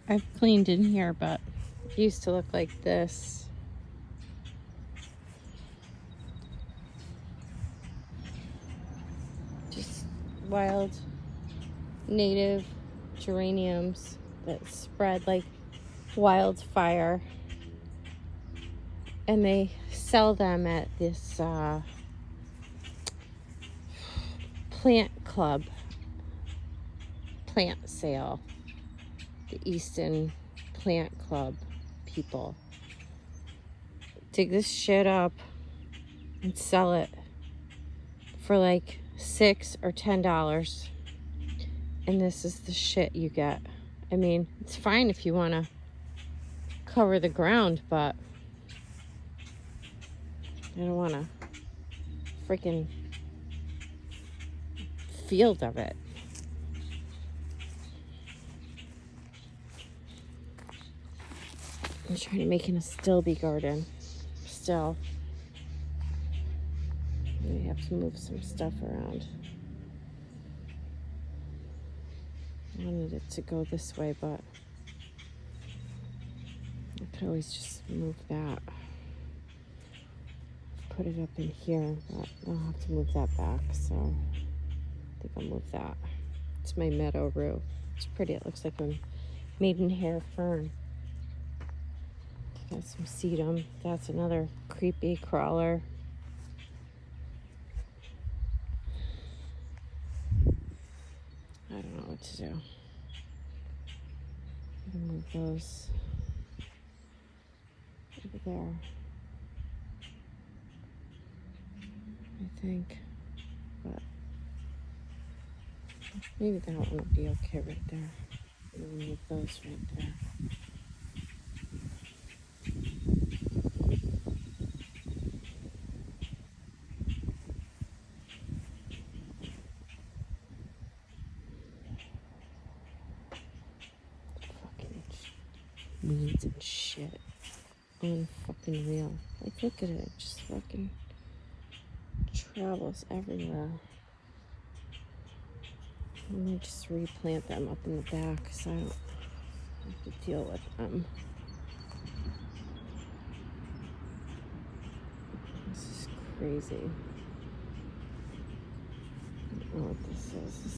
I've cleaned in here, but it used to look like this. Just wild native geraniums that spread like wildfire. And they sell them at this plant club, plant sale. The Easton Plant Club people dig this shit up and sell it for like $6 or $10. And this is the shit you get. I mean, it's fine if you want to cover the ground, but I don't want a freaking field of it. I'm trying to make it a Stilby garden. Still. We have to move some stuff around. I wanted it to go this way, but I could always just move that. Put it up in here, but I'll have to move that back, so I think I'll move that. It's my meadow rue. It's pretty. It looks like a maidenhair fern. Got some sedum. That's another creepy crawler. I don't know what to do. I'm gonna move those over there, I think. But maybe that one will be okay right there. I'm gonna move those right there. Fucking weeds and shit. Unfucking real. Like, look at it. Just fucking travels everywhere. Let me just replant them up in the back so I don't have to deal with them. This is crazy. I don't know what this is.